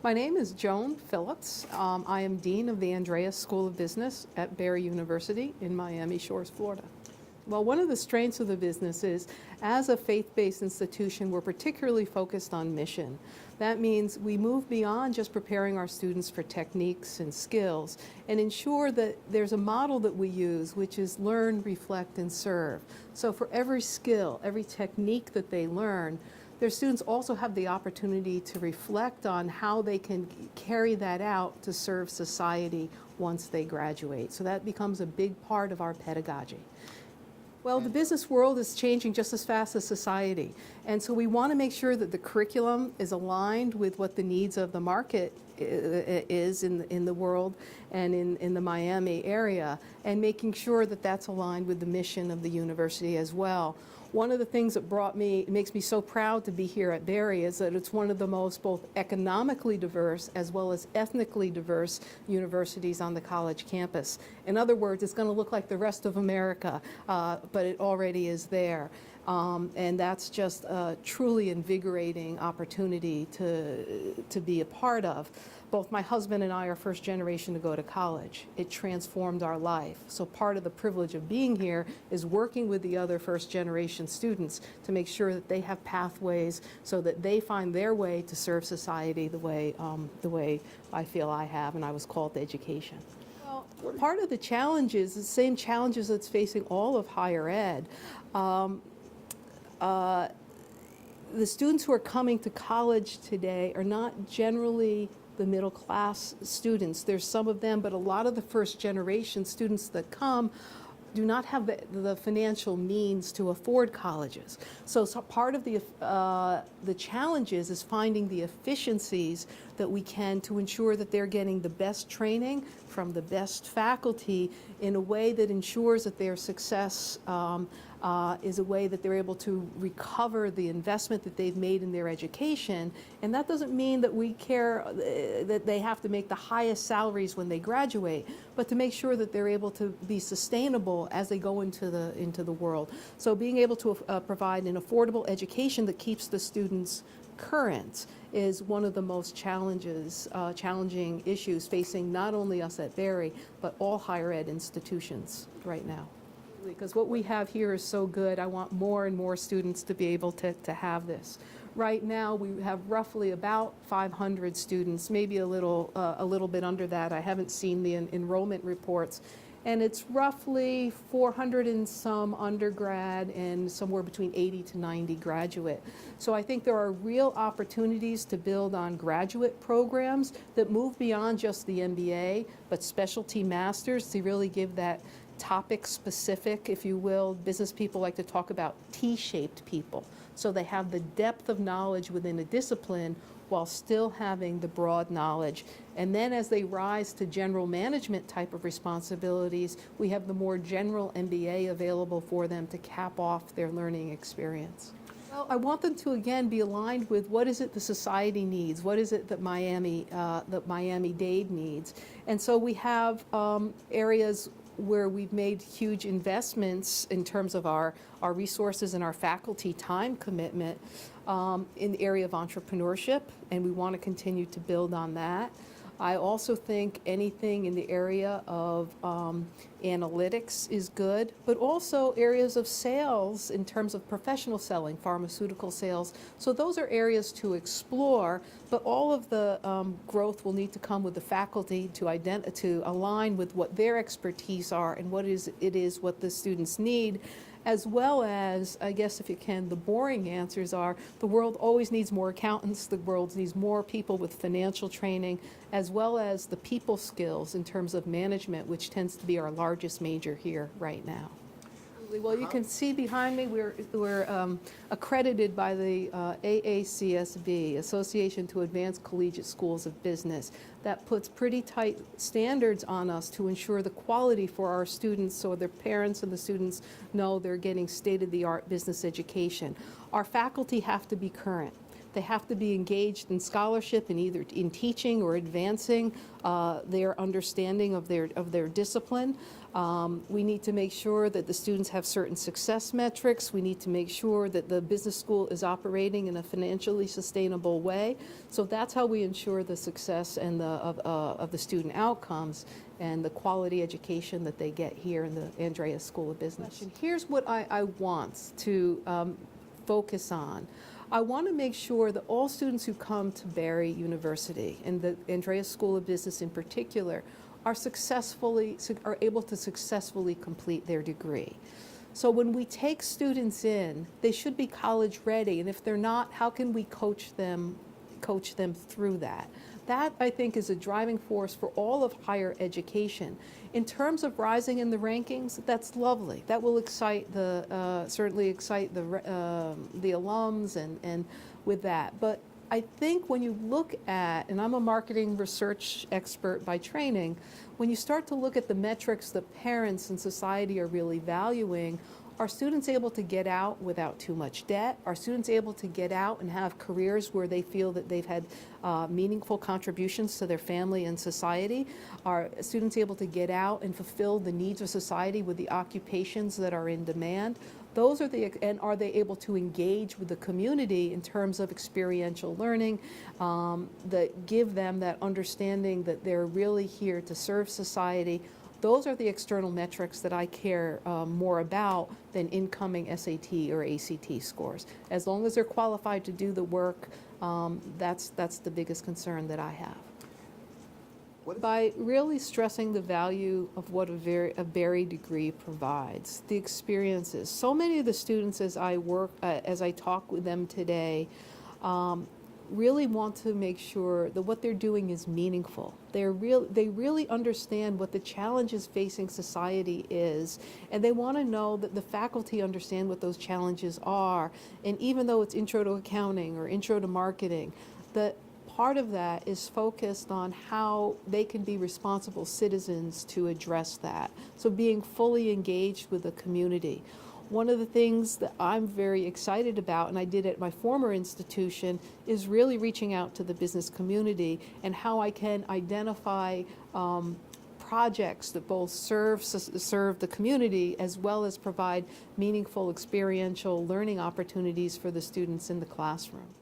My name is Joan Phillips. I am Dean of the Andreas School of Business at Barry University in Miami Shores, Florida. Well, one of the strengths of the business is, as a faith-based institution, we're particularly focused on mission. That means we move beyond just preparing our students for techniques and skills and ensure that there's a model that we use, which is learn, reflect, and serve. So for every skill, every technique that they learn, their students also have the opportunity to reflect on how they can carry that out to serve society once they graduate. So that becomes a big part of our pedagogy. Well, the business world is changing just as fast as society. And so we want to make sure that the curriculum is aligned with what the needs of the market is in the world and in the Miami area, and making sure that that's aligned with the mission of the university as well. One of the things that makes me so proud to be here at Barry is that it's one of the most both economically diverse as well as ethnically diverse universities on the college campus. In other words, it's going to look like the rest of America, but it already is there. And that's just a truly invigorating opportunity to be a part of. Both my husband and I are first generation to go to college. It transformed our life. So part of the privilege of being here is working with the other first generation students to make sure that they have pathways so that they find their way to serve society the way I feel I have and I was called to education. Well, part of the challenge is the same challenges that's facing all of higher ed. The students who are coming to college today are not generally the middle class students. There's some of them, but a lot of the first generation students that come do not have the financial means to afford colleges. So part of the challenges is finding the efficiencies that we can to ensure that they're getting the best training from the best faculty in a way that ensures that their success is a way that they're able to recover the investment that they've made in their education. And that doesn't mean that we care that they have to make the highest salaries when they graduate, but to make sure that they're able to be sustainable as they go into the world. So being able to provide an affordable education that keeps the students current is one of the most challenging issues facing not only us at Barry, but all higher ed institutions right now. Because what we have here is so good, I want more and more students to be able to have this. Right now, we have roughly about 500 students, maybe a little bit under that. I haven't seen the enrollment reports. And it's roughly 400 and some undergrad and somewhere between 80 to 90 graduate. So I think there are real opportunities to build on graduate programs that move beyond just the MBA, but specialty masters to really give that topic specific, if you will. Business people like to talk about T-shaped people. So they have the depth of knowledge within a discipline while still having the broad knowledge. And then as they rise to general management type of responsibilities, we have the more general MBA available for them to cap off their learning experience. Well, I want them to, again, be aligned with what is it the society needs, what is it that Miami-Dade needs. And so we have areas where we've made huge investments in terms of our resources and our faculty time commitment in the area of entrepreneurship, and we want to continue to build on that. I also think anything in the area of analytics is good, but also areas of sales in terms of professional selling, pharmaceutical sales. So those are areas to explore, but all of the growth will need to come with the faculty to align with what their expertise are and what what the students need. As well as, I guess if you can, the boring answers are the world always needs more accountants, the world needs more people with financial training, as well as the people skills in terms of management, which tends to be our largest major here right now. Well, you can see behind me we're accredited by the AACSB, Association to Advance Collegiate Schools of Business. That puts pretty tight standards on us to ensure the quality for our students so their parents and the students know they're getting state-of-the-art business education. Our faculty have to be current. They have to be engaged in scholarship, in either in teaching or advancing their understanding of their discipline. We need to make sure that the students have certain success metrics. We need to make sure that the business school is operating in a financially sustainable way. So that's how we ensure the success and of the student outcomes and the quality education that they get here in the Andreas School of Business. And here's what I want to focus on. I want to make sure that all students who come to Barry University, and the Andreas School of Business in particular, are able to successfully complete their degree. So when we take students in, they should be college ready, and if they're not, how can we coach them through that? That, I think, is a driving force for all of higher education. In terms of rising in the rankings, that's lovely. That will certainly excite the alums and with that. But I think when you look at, and I'm a marketing research expert by training, when you start to look at the metrics that parents and society are really valuing, are students able to get out without too much debt? Are students able to get out and have careers where they feel that they've had meaningful contributions to their family and society? Are students able to get out and fulfill the needs of society with the occupations that are in demand? Those are and are they able to engage with the community in terms of experiential learning that give them that understanding that they're really here to serve society? Those are the external metrics that I care more about than incoming SAT or ACT scores. As long as they're qualified to do the work, that's the biggest concern that I have. By really stressing the value of what a Barry degree provides, the experiences. So many of the students, as I talk with them today, really want to make sure that what they're doing is meaningful. They really understand what the challenges facing society is, and they want to know that the faculty understand what those challenges are. And even though it's intro to accounting or intro to marketing, that part of that is focused on how they can be responsible citizens to address that. So being fully engaged with the community. One of the things that I'm very excited about, and I did at my former institution, is really reaching out to the business community and how I can identify projects that both serve the community as well as provide meaningful experiential learning opportunities for the students in the classroom.